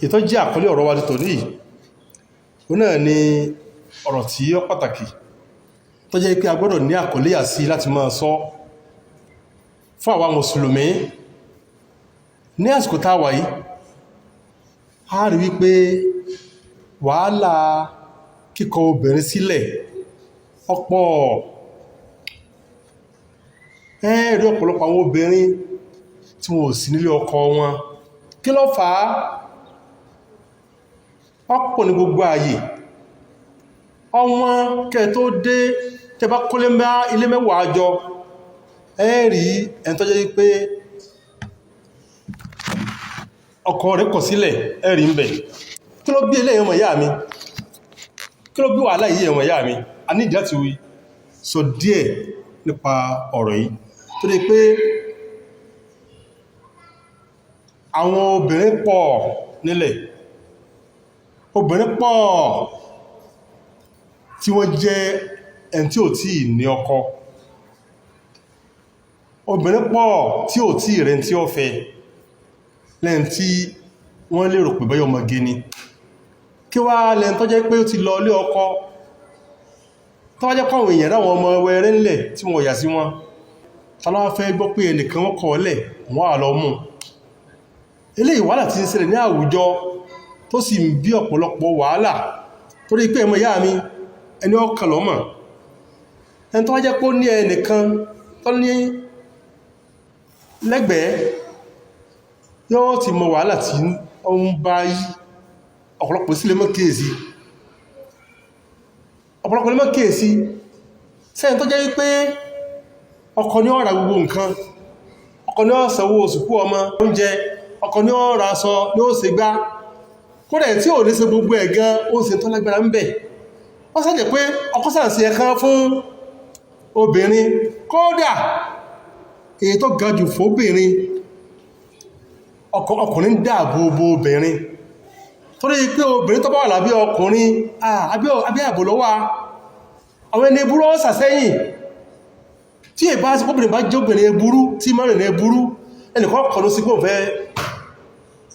ìtọ́ jẹ́ àkọlé ọ̀rọ̀ wa ti tò ní ó náà ni ọ̀rọ̀ tí ó pàtàkì tó jẹ́ pé a gbọ́dọ̀ ní àkọlé àsí láti máa sọ fún àwa mùsùlùmí ní àsìkò tá a wà yìí. A rí wípé wàhálà kíkọ obìnrin sílẹ̀ ọ̀pọ̀ ẹ̀rí ọ̀pọ̀lọpọ̀ àwọn obìnrin tí wọ́n ò sí nílé ọkọ wọn. Kí ló fà á? Ọ̀pọ̀ ní gbogbo ààyè ọwọ́n kẹ́ tó dé tẹbá kólé ilé mẹ́wàá jọ ẹ̀rí ẹni tó jẹ́ wípé ọkọ rẹ̀ kọ̀ sílẹ̀ ẹ̀rí ń bẹ̀. Kí ló bí eléyìí ọmọ ìyá mi? Kí ló bí wàhálà yìí ọmọ ìyá mi? A ní ìdí láti sọ díẹ̀ nípa ọ̀rọ̀ yìí tó dé pé àwọn obìnrin pọ̀ nílẹ̀, obìnrin pọ̀ tí wọ́n jẹ́ ẹni tí ò tí ní ọkọ, obìnrin pọ̀ tí ò tí rẹ̀ tí ó fẹ́ lẹ́yìn tí wọ́n lérò pé bọ́yọ̀ ọmọge ni. Kí wá lẹ́yìn tó jẹ́ pé ó ti lọ ilé ọkọ tó wá jẹ́ pàwọn èèyàn ráwọn ọmọ wẹrẹ ńlẹ̀ tí wọ́n yà sí wọn, tàbí fẹ́ gbọ́ pé ẹnìkan wọ́n kọ̀ ọ́lẹ̀ wọ́n à lọ mú. Eléyìí wàhálà tí ń ṣẹlẹ̀ ní àwùjọ tó sì ń bí ọ̀pọ̀lọpọ̀ wàhálà torí pé ẹmọ ìyá mi ẹni ọkàn lọ́mọ̀ ẹni tó wá jẹ́ pé ó ní ẹnìkan tó ní lẹ́gbẹ̀ẹ́ yóò ti mọ wàhálà tí ó ń bá yí ọ̀pọ̀lọpọ̀ sí lè mọ́ kéèsí ọ̀pọ̀lọpọ̀ lè mọ́ kéèsí sẹ́yìn tó jẹ́ wípé ọkọ ní ó ra gbogbo nǹkan, ọkọ ní ó sanwó òsùkú ọmọ oúnjẹ, ọkọ ní ó ra aṣọ ní ó ṣe gbá kódẹ̀ tí ò ní ṣe gbogbo ẹ̀ gan ó ṣe tó lágbára ń bẹ̀. Wọ́n sáàjẹ̀ pé ọkọ sàǹsì ẹ̀kan fún obìnrin, kódà èyí tó ga jù fóbìnrin ọkùnrin dáàbò bo obìnrin torí pé obìnrin tó bá wà lábẹ́ ọkùnrin àbí àbò lọ́wọ́ àwọn ẹni burú ọ́sà sẹ́yìn tí èbá sí obìnrin bá jẹ́ obìnrin burú tí mọ́rin ní burú ẹnìkan kọ̀nú sí gbọ́n fẹ́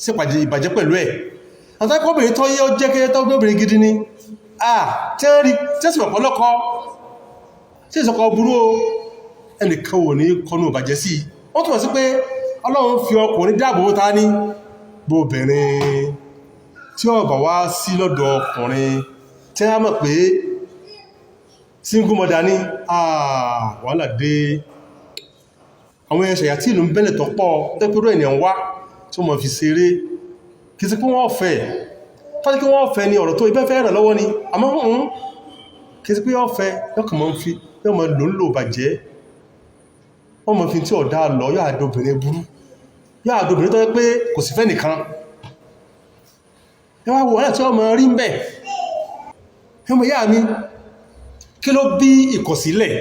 sípàdé ìbàjẹ́ pẹ̀lú ẹ̀. àtàkì obìnrin tó yẹ́ jẹ́ kẹ́ tó obìnrin gidi ni tẹ́sìmọ̀ pọ̀lọ́kọ́ tí ìsọkọ̀ burú ẹnìkan wò ní kọnú ìbàjẹ́ sí. wọ́n túnmọ̀ sí pé Ọlọ́run fi ọkùnrin dáàbò ta ní obìnrin tí ó bá wá sí lọ́dọ̀ ọkùnrin tí a mọ̀ pé single mother ní wàhálà dé. àwọn ẹ̀ṣẹ̀yà tí ìlú ń bẹ́lẹ̀ tọ́pọ̀ tẹ́pẹ́rọ ènìyàn wá tí ó mọ̀ fi ṣeré kìí sí pé wọ́n fẹ́ tọ́jú kí wọ́n fẹ́ ní ọ̀rọ̀ tó ibẹ́ fẹ́ rẹ̀ lọ́wọ́ ni àmọ́ kìí sí pé wọ́n fẹ́ yọ́kàn mọ́ fi yọ́ mọ́ lò ń lò bàjẹ́ wọ́n mọ́ fi tí ọ̀dá lọ yọ́ àdóbìnrin burú yọ́ àdóbìnrin tó yẹ pé kò sí fẹ́ nìkan. ẹ wá wo ọ̀rẹ́ tí wọ́n mọ́ rí ń bẹ̀. ẹmọ ìyá mi kí ló bí ìkọ̀sílẹ̀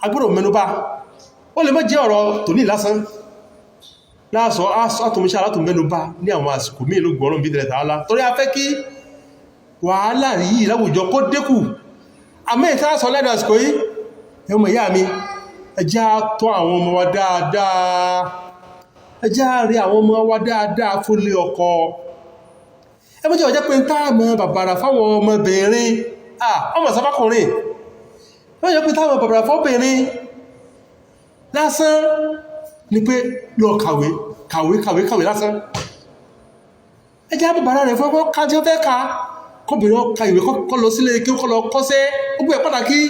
agbọ́dọ̀ mẹ́nubà. ó lè má jẹ́ ọ̀rọ̀ tòní lásán láàsọ átòmíṣà látòmẹ́nubà ní àwọn àsìkò míì ló gbọ́rọ̀ bí dẹ̀rẹ̀ tààlá torí a fẹ́ kí wàhálà yìí láwùjọ kó dínkù. àmì ìta sọ lẹ́nu àsìkò yìí ẹmọ ìyá mi ẹ jẹ́ á tọ́ àwọn ọmọ wa dáadáa, ẹ jẹ́ á rí àwọn ọmọ wa dáadáa fólé ọkọ. ẹ mọ́ jẹ́ ọjọ́ pé ń táàmù bàbàrà fáwọn ọmọbìnrin ọmọ sábákùnrin wọ́n yẹ pé táàmù bàbàrà fọ́bìnrin lásán ni pé lọ kàwé lásán. ẹ jẹ́ bàbàrà rẹ̀ fún ọkọ̀ ká tí ó fẹ́ ká kọ́bìnrin ọkà ìwé kọ́ lọ sílé kí ó kọ́ lọ kọ́sẹ́ gbogbo ẹ̀ pàtàkì.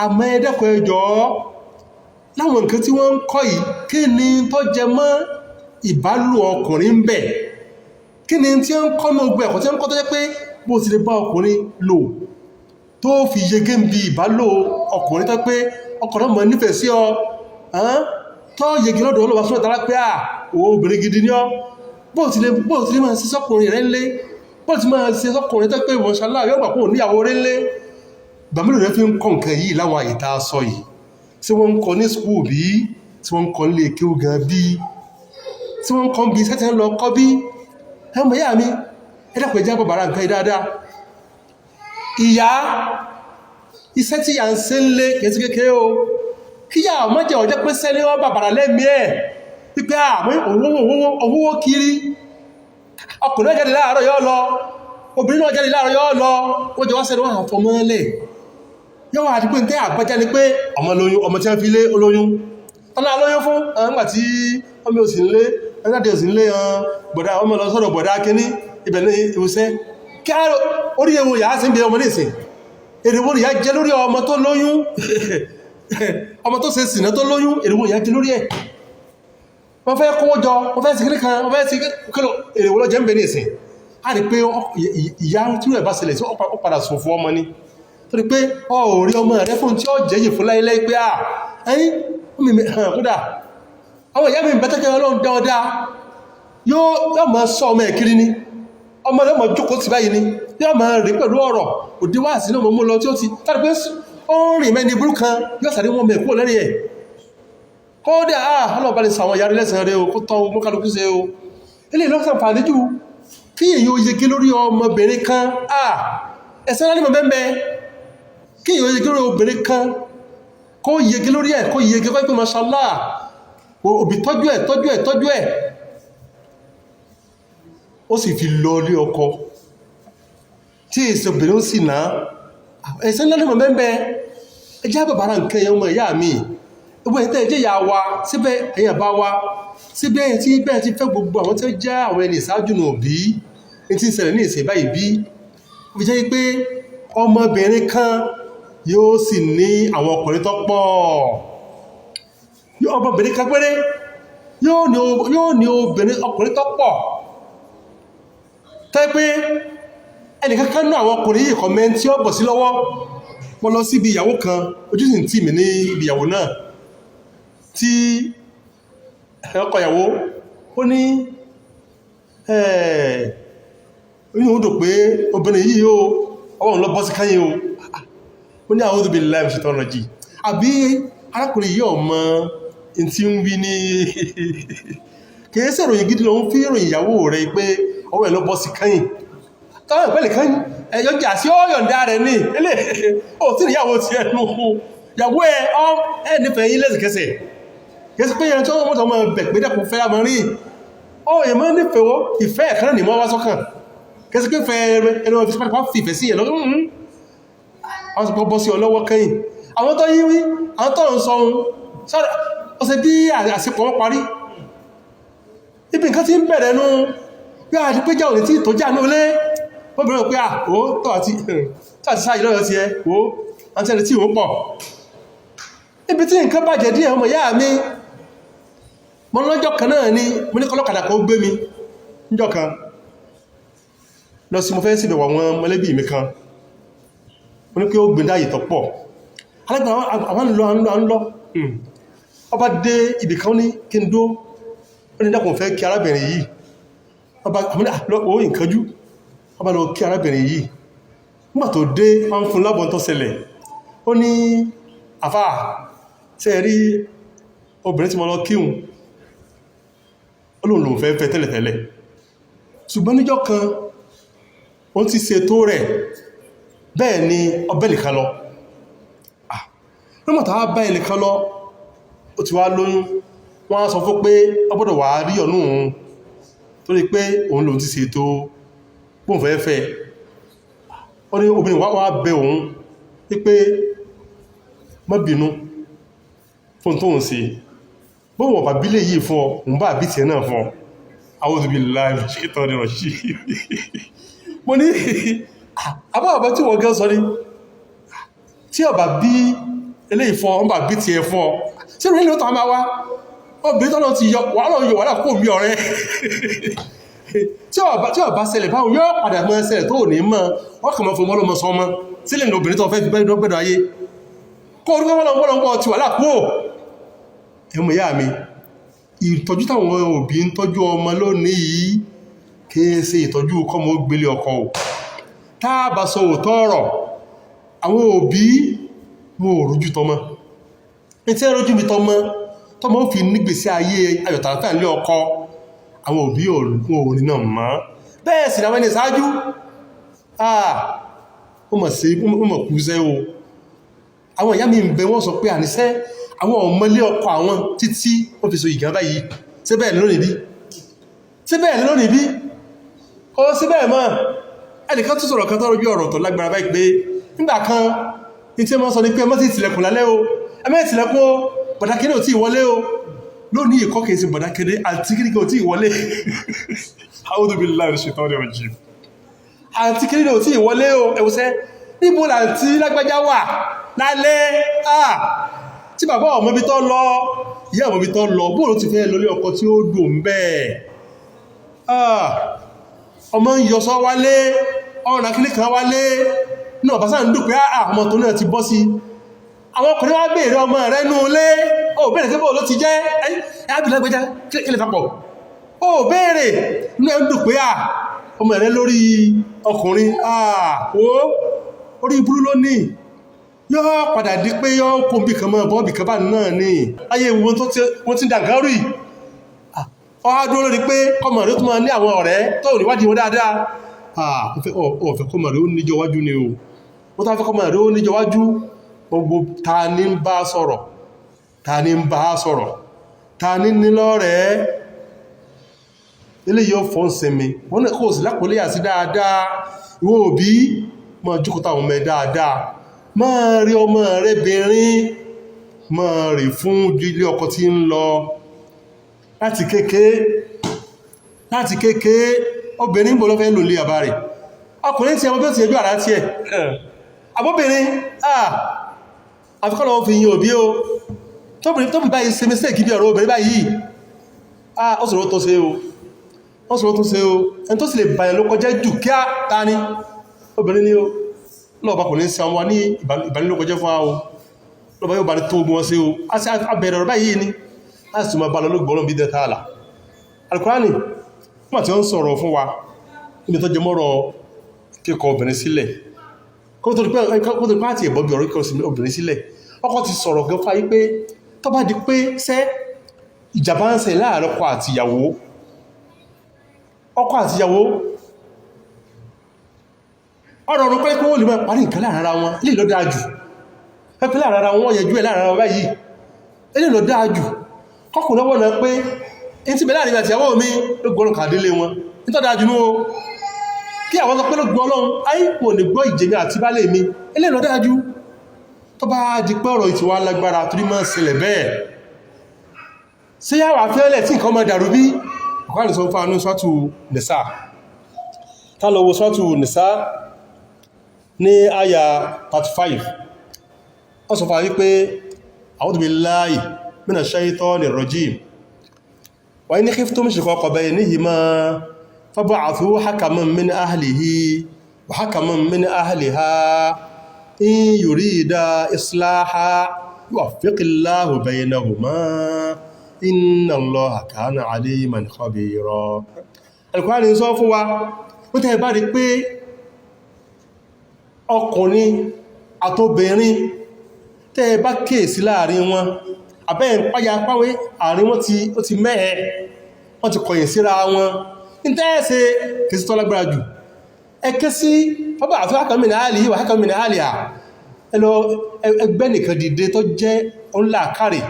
àmọ́ ẹ dẹ́kun ẹ jọ̀ọ́ láwọn nǹkan tí wọ́n ń kọ́ yìí kí ni tó jẹ mọ́ ìbálò ọkùnrin ń bẹ̀, kí ni tí ó ń kọ́ ní ogun ẹ̀kọ́ tí ó ń kọ́ tó jẹ́ pé bó ti lè bá ọkùnrin lò tó fi yege ń bi ìbálò ọkùnrin tó pé ọkùnrin mọ̀ nífẹ̀ẹ́ sí ọ tó yege lọ́dọ̀ Ọlọ́run sọ́nà tàbí pé obìnrin gidi ní ọ bó ti lè máa sí sọ́kùnrin rẹ̀ ńlé, bó ti máa sí sọ́kùnrin tó pé mọ̀ṣálá yóò gbà kó níyàwó rẹ̀ ńlé. gbàmílò rẹ̀ fi ń kọ́ nǹkan yìí láwọn àyíká sọ yìí tí wọ́n ń kọ́ ní skúù bí, tí wọ́n ń kọ́ nílé kí ó gan bí, tí wọ́n ń kọ́ bí sẹ́tẹ̀ ń lọ kọ́ bí. ẹmọ ìyá mi ẹ dákun ẹ jẹ́ bàbàrà nǹkan dáadáa. ìyá iṣẹ́ tí yà ń ṣe ń lé kẹsí kékeré o kíyà mọ́jẹ̀ ọjọ́ pé sẹ́lé wọ́n bàbàrà lẹ́mí ẹ̀ pípẹ́ àmọ́ òwúwó kiri ọkùnrin náà jáde láàárọ̀ yóò lọ obìnrin náà jáde láàárọ̀ yóò lọ wọ́n jọ wá sẹ́nu wọn àfọmọ lẹ̀ yóò wá àdìpé ní àgbájá ni pé ọmọ lóyún ọmọ tí wọ́n fi lé olóyún tọ́lá lóyún fún nígbà tí ọmọ òsì ń lé ẹgbẹ́ òsì ń lé bọ̀dá ọmọ lọ sọ́dọ̀ bọ̀dá kínní ibẹ̀ ní ìwòsẹ́ kí á orí ewu yàá sí ń bẹ ọmọ nísìn èrèwò ìyá jẹ lórí ọmọ tó lóyún ọmọ tó ṣe sìnà tó lóyún èrèwò ìyá jẹ lórí ẹ̀ wọ́n fẹ́ kówó jọ wọ́n fẹ́ sí kíní kan wọ́n fẹ́ sí kílò èrèwò lọ jẹ́ ń bẹ ní ìsìn a rí pé ìyá tí ó bá ṣẹlẹ̀ sí ó padà sùn fún ọmọ ní torí pé orí ọmọ rẹ fún tí ó jẹ́ yìí fún láíláí pé ẹ̀yìn mímí kódà àwọn ìyá mi bẹ́tẹ́kẹ́ ọlọ́run dáadáa yóò máa sọ ọmọ ẹ̀kiri ní ọmọ rẹ̀ mọ̀ jókòó sí báyìí ní yóò máa rí pẹ̀lú ọ̀rọ̀ òdí wá sí náà mọ́ lọ tí ó ti tàbí pé ó ń rìn mẹ́ni burú kan yóò sàrí wọn mẹ́kú lẹ́rìn ẹ̀ kódà ọlọ́ọ̀bá lè sàwọn yàrí lẹ́sàn rẹ̀ o kó tọ́ mọ́kàlùkù sí o ilé ìlọ́sàn fàdé jù kí èyí ó yege lórí ọmọbìnrin kan ẹ̀sẹ̀ láti mọ̀ bẹ́ẹ̀ kí èyí ó yege lórí obìnrin kan kó yege lórí ẹ̀ kó yege kó pé mashallah òbí tọ́jú ẹ̀ ó sì fi lọ lé ọkọ tí èsì obìnrin ó sì náà ẹ̀sẹ̀ láti mọ̀ bẹ́ẹ̀ ẹjẹ́ àbàbàrà nǹkan ẹ̀yàn ọmọ ìyá mi gbogbo ẹ̀tẹ́ ẹjẹ́ ìyá wa síbẹ̀ ẹ̀yàn bá wa síbẹ̀ tí bẹ́ẹ̀ ti fẹ́ gbogbo àwọn tí ó jẹ́ àwọn ẹni ìsáájú nù bí i tí ń ṣẹlẹ̀ ní ìsìn báyìí bí ó fi jẹ́ pé ọmọbìnrin kan yóò sì ní àwọn ọkùnrin tó pọ̀ ọmọbìnrin kan péré yóò ní ọkùnrin tó pọ̀ tẹ́ pé ẹnìkan kan náà àwọn ọkùnrin yìí kọ̀mẹ́ tí ó bọ̀ sí lọ́wọ́ wọ́n lọ sí ibi ìyàwó kan ojú sì ń tì mí ní ibi ìyàwó náà tí ọkọ ìyàwó ó ní oníhùn dò pé obìnrin yìí ó ọwọ́n lọ bọ́ sí káyé ó ní a'udhu billahi minash shaitanir rajim àbí arákùnrin yìí ọmọ tí ń wí ní kìí sí ìròyìn gidi lòun fi ìròyìn ìyàwó rẹ̀ pé ọwọ́ ẹ̀ lọ bọ́ sí káyé tọ́wọ́ ìpẹ́lẹ̀ kan ẹ̀yọ́ jà sí ọ̀yọ̀ǹda rẹ̀ ní ilé ò tí ìyàwó ti ẹnu ìyàwó ẹ̀ nífẹ̀ẹ́ yín lẹ́sẹ̀kẹsẹ̀ kẹsí pé yẹn tó wọ́n tó máa bẹ̀ pé dẹ́kun fẹ́ àmọ́ rí yẹn máa nífẹ̀ẹ́ wọ́ ìfẹ́ ẹ̀kan ní mọ́ wá sọ́kàn kẹsí pé fẹ́ ẹni wọn fi sípàdé wọ́n fìfẹ́ sí ẹ̀lọ́gbọ́n àwọn tó bọ́ sí ọlọ́wọ́ kẹ́yìn àwọn tó yí wí àwọn tó ń sọ ohun ó ṣe bí àsìkò wọn parí ibi nǹkan ti ń bẹ̀rẹ̀ nú bí a ti péjà òní tí ìtọ́jà ní olé wọ́n bẹ̀rẹ̀ pé ó tọ́ àti sáàjì lọ́yọ̀ ti ẹ ó àti ẹni tí ó pọ̀ ibi tí nǹkan bàjẹ́ díẹ̀ ọmọ ìyá mi mọ́ lọ́jọ́ kan náà ni mo ní kọlọ́kadà kan ó gbé mi níjọ́ kan lọ sí mo fẹ́ sí ìbẹ̀wọ̀ àwọn mọ̀lẹ́bí mi kan mo ní pé ó gbé dáyè tọ́ pọ̀ alágbà àwọn lọ ọba dé ibì kan ní kí n dó ó ní dákùn fẹ́ kí arábìnrin yìí ọba ó ìkánjú ọba lọ kí arábìnrin yìí nígbà tó dé wọ́n fún lábọ́n tó ṣẹlẹ̀ ó ní àfáà tẹ́ rí obìnrin tí mo lọ kíhùn olóòrùn lòun fẹ́ tẹ́lẹ̀tẹ́lẹ̀ ṣùgbọ́n níjọ́ kan wọ́n ti ṣètò rẹ̀ bẹ́ẹ̀ ni ọbẹ̀ nìkan lọ lọ́mọ̀ta bá ẹnìkan lọ ó ti wá lóyún wọ́n á sọ fún pé ó gbọ́dọ̀ wà rí ọ̀nà òun torí pé òun lòun ti ṣètò bóun fẹ́ fẹ́ ó ní obìnrin wá bẹ òun wípé má bínú fún tó ń ṣe bóun ọ̀bà bílẹ̀ yìí fún ọ òun bá bí tiẹ̀ náà fún ọ a'udhu billahi minash shaitanir rajim mo ní àbáwọ̀bá tí wọ́n gẹ́ sọ ní tí ọ̀bà bí eléyìí fún ọ ń bà bí tiẹ̀ fún ọ tí ìrìn ló tàn máa wá obìnrin tọ́lọ ti yọ wàhálà kó mi ọ̀rẹ́ tí ọ̀bá ṣẹlẹ̀ báwọn yóò padà mọ́ ṣẹlẹ̀ tó ní mọ́ wọ́n kàn mọ́ fún mọ́lọ́mọ́ sọmọ́ sílẹ̀ ní obìnrin tó fẹ́ fi gbẹ́dọ̀ ayé kó orúkọ mọ́lọ́mọ́ ti wàhálà kúrò ẹmọ ìyá mi ìtọ́jú táwọn òbí ń tọ́jú ọmọ lónìí yìí kìí ṣe ìtọ́jú kọ́mọ gbélé ọkọ ò táàbà sọ òótọ́ ọ̀rọ̀ àwọn òbí wọn ò rújú tọmọ ní tí ẹrọjú mi tọmọ ó fi nígbèsí ayé ayọ̀tàlátà ilé ọkọ àwọn òbí òòrùn náà mọ́ bẹ́ẹ̀ sì láwọn ẹni ṣáájú ó mọ̀ kú sẹ́ o àwọn ìyá mi ń bẹ wọ́n sọ pé àníṣẹ́ àwọn ọmọlé ọkọ àwọn títí wọ́n fi so ìgán báyìí ṣé bẹ́ẹ̀ lónìí bí ó síbẹ̀ mọ́ ẹnìkan tó sọ̀rọ̀ kan tó rọjú ọ̀rọ̀ tó lágbára báyìí pé nígbà kan ní tí wọ́n sọ ní pé ẹmọ́ sí ìtìlẹ̀kùn lálẹ́ o ẹmọ́ ìtìlẹ̀kùn bọ̀dákédé ò tí ìwọlé o lónìí ìkọ́kẹ́ sí bọ̀dákédé àti kíríkẹ́ ò tí ìwọlé a'udhu billahi minash shaitani rajim àti kíríkẹ́ ò tí ìwọlé o ẹwùsẹ́ níbo làǹtí lágbájá wà lálẹ́ tí bàbá ọmọbi tó lọ ìyá ọmọbi tó lọ bóòrò ti fẹ́ lọlé ọkọ tí ó dùn bẹ́ẹ̀ ọmọ ń yọsọ wálé ọ̀nà kíní kan wálé náà bá sáà ń dùn pé ọmọ tó náà ti bọ́ sí àwọn ọkùnrin wá béèrè ọmọ rẹ̀ nú ilé ó béèrè kí bóò ló ti jẹ́ ẹ̀yàbìlẹ́gbẹ́já kílẹ̀ tapọ̀ ó béèrè ní ẹ̀ ń dùn pé ọmọ rẹ̀ lórí ọkùnrin orí ìbúrú lónìí yóò padà di pé yóò kó bí kan mọ́ bọ́ọ̀bì kan bá náà ní ayé wọ́n ti dàgárì ọdún lórí pé kọmọ rẹ̀ tó máa ní àwọn ọ̀rẹ́ tó níwájú wọn dáadáa ọ̀fẹ́ kọmọ rẹ̀ ó níjọ wájú ni o wọ́n tó fẹ́ kọmọ rẹ̀ ó níjọ wájú gbogbo ta ní ń bá sọ̀rọ̀ ta ní nílọ́rẹ̀ ilé yóò fọ́n sinmi wọ́n kò sí lápòlé àti dáadáa ìwọ òbí máa jókòó táwọn ọmọ ẹ̀ dáadáa máa rí ọmọ rẹ̀ bìnrin máa rí fún ilé ọkọ tí ń lọ láti kéèké obìnrin bọ̀ ló fẹ́ lò lé àbá rẹ̀ ọkùnrin tí ẹmọ bí ó ti ẹjọ́ àrá tí ẹ̀ àbóbìnrin àfikọ́lọ̀ fi yí òbí o tóbi báyìí ṣe mistake bí ọ̀rọ̀ obìnrin báyìí ó sọ̀rọ̀ tó ṣe o ẹni tó sì lè bàyàn ló kọjẹ́ jù kí á ta ní obìnrin ni o lọ́ọ̀bá kò ní sí àwọn ní ìbánilókọjẹ́ fún àwọn lọ́ọ̀bá yóò bá ní tó ogun wọn sí o a bẹ̀rẹ̀ ọ̀rọ̀ báyìí ni a sì máa bá lọ lóògbọ́n bí dẹ́ta àlà Al-Qur'ani wọ́n tí ó ń sọ̀rọ̀ fún wa níbi tó jẹ mọ́rọ̀ kíkọ obìnrin sílẹ̀ kó tó di pàtí ẹ̀bọ́ bí ọ̀rọ̀ kíkọ obìnrin sílẹ̀ ọkọ ti sọ̀rọ̀ gan fáyí pé tó bá di pé sẹ́ ìjàmbá ń ṣe láàrin ọkọ àtìyàwó ọ̀rọ̀ ọ̀rọ̀ pẹ́ kí wọ́n lè máa parí nǹkan láàrin ara wọn ilé lọ dáa jù pẹ́pẹ́ láàrin ara wọn yẹjú ẹ̀ láàrin ara wọn báyìí ilé lọ dáa jù kọkùnrin wọ́n náà pé in ti bẹ̀ láàrin àti ìyàwó mi ló gbọ́nà kàdélé wọn nítọ́ dáa jù ní o kí àwọn sọ pé ló gbọ́ Ọlọ́run àìkò ní gbọ́ ìjẹmi àti bálé mi ilé lọ dáa jù tó bá di pé ọ̀rọ̀ ìtìwà lágbára torí máa ṣẹlẹ̀ bẹ́ẹ̀ sí yàwó fẹ́lẹ̀ tí nǹkan máa dàrú bí ọ̀kọ́rin sọ fún sọ́tù nìsá tá lọ wo sọ́tù nìsá ní àyà 35 wọ́n sọ fún wípé a'udhu billahi minash shaytanir rajim wa in khiftum shiqaqa baynihima fab'athu hakaman min ahlihi wa hakaman min ahliha in yurida islaha yuwaffiqillahu baynahuma inna Allaha kana aliman khabira. Al-Qur'ani sọ fún wa ó tẹ́ bá rí pé ọkùnrin àtobìnrin tẹ́ bá kéèsí láàrin wọn àbẹ́ ìpáyà páwé àárín wọn ó ti mẹ́ẹ̀ wọ́n ti kọ̀yìn síra wọn ní tẹ́ẹ̀ṣẹ́ kìí tọ́ lágbára jù ẹkẹ́ sí ọba àfẹ́ àkàmìnà àlì ìwà àkàmìnà àlì à ẹlọ ẹgbẹ́ nìkan dìde tó jẹ́ ńlá kárì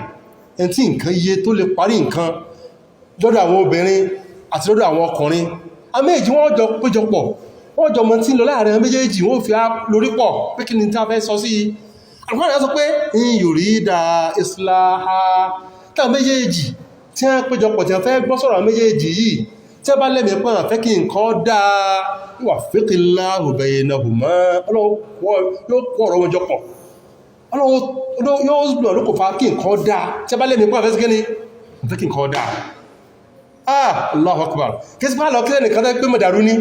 ẹn tí nǹkan yé tó lè parí nǹkan lọ́dọ̀ àwọn obìnrin àti lọ́dọ̀ àwọn ọkùnrin àméjì wọ́n jọ péjọpọ̀ wọ́n jọ mọ́ tí ń lọ láàrin méjèèjì wọ́n fi lórí pọ̀ pé kí ni tí a fẹ́ sọ sí Al-Qur'ani sọ pé in yurida islaha táwọn méjèèjì tí a péjọpọ̀ tí a fẹ́ gbọ́ sọ̀rọ̀ méjèèjì yìí tí a bá lẹ́mìí pé àfẹ́ kí nǹkan dáa yuwaffiqillahu baynahuma yóò kó ọ̀rọ̀ wọn jọ pọ̀ yóò lọ lókò fa kí nǹkan dáa tí a bá lẹ́mìí pé àfẹ́ kí nǹkan dáa Allahu Akbar kí sí bá lọ kí ẹnìkan tẹ́ pé mọ̀dàrú ní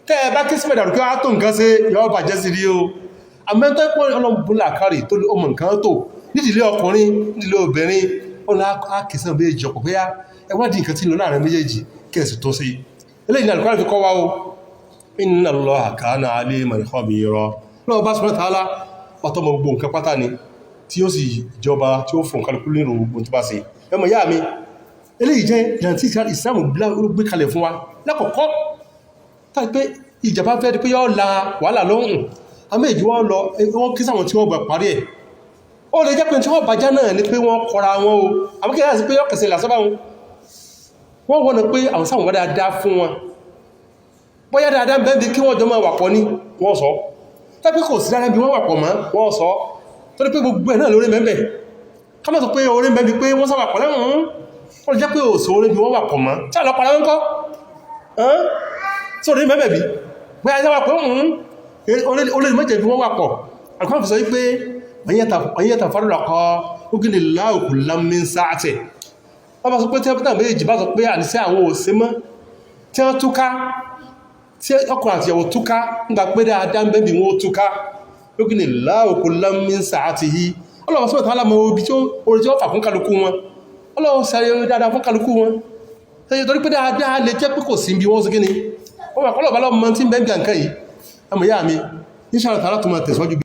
tẹ́ ẹ bá kí sí mọ̀dàrú kí wá tó nǹkan ṣe yọ́ bàjẹ́ sí rí o àmẹ́tọ́ pọ́ ọlọ́bùnlá kárì tó ọmọ nǹkan tó nídìílé ọkùnrin nídìílé obìnrin ọlọ́ akẹsàn méjì ọkọ̀ pé ẹwádìí nǹkan tí lọ láàrin méjèèjì kẹsì tó sí eléyìí ní Al-Qur'ani fi kọ́ wá o inna Allaha kana aliman khabira lọ́wọ́ bá subhanahu wa ta'ala ọtọ́mọ gbogbo nǹkan pátá ni tí ó sì jọba tí ó fún kálukú nínú gbogbo tó bá ṣe ẹmọ yá mi eléyìí jẹ́ ìrántí ìsìlámù gbé kalẹ̀ fún wa lákọ̀ọ́kọ́ tàbí pé ìjàmbá fẹ́ di pé yọ́ la wàhálà lóhùn àmì ìjú wọ́n lọ wọ́n kí sáwọn tí wọ́n gbà parí ẹ̀ ó lè jẹ́ pé tí wọ́n bàjá náà ní pé wọ́n kọra wọn o àmì kí láti pé yọ́ kẹsẹ̀ làsábà wọn wọ́n wọ́n pé àwọn sáwọn wọ́n dáadáa fún wọn bóyá dáadáa ń bẹ́ẹ̀ bí kí wọ́n jọ máa wà pọ̀ ní wọ́n sọ tẹ́bí kò sí dáadáa bí wọ́n wà pọ̀ mọ́ wọ́n sọ tó ní pé gbogbo ẹ̀ náà lórí mẹ́bẹ̀ ká mọ́ sọ pé orí mẹ́bí pé wọ́n sáwà pọ̀ lẹ́wọ̀n ó lè jẹ́ pé òsò orí bí wọ́n wà pọ̀ mọ́ tí àlọ́ padà ń kọ́ tí orí mẹ́bẹ̀ bí bóyá sáwà pọ̀ olè mẹ́jẹ̀ bí wọ́n wà pọ̀ àkọ́kọ́ fi sọ wípé ọ̀yẹ́ta fárúlọ̀kọ́ ógìlè láòkù lámín sáàtẹ̀ wọ́n bá sọ pé tí wọ́n méjì bá sọ pé àníṣẹ́ àwọn òsè mọ́ tí wọ́n túká tí ọkùnrin àti ìyàwó túká nígbà pé dáadáa ń bẹ́bí wọn ó túká ógìlè láòkù lámín sáàtẹ̀ yìí ọlọ́wọ́ sọ́rọ̀ tán alámọ̀ orí tí ó fà fún kálukú wọn ọlọ́wọ́ sáré dáadáa fún kálukú wọn tẹ́yẹ torí pé dáadáa lè jẹ́ pé kò sí bí wọ́n sí gíní wọ́n wà kọ́lọ̀ bá lọ́mọ tí ń bẹ́ẹ̀ nǹkan yìí àmì yá mi ní sàrọ̀ tààrà tó máa tẹ̀sọ́jú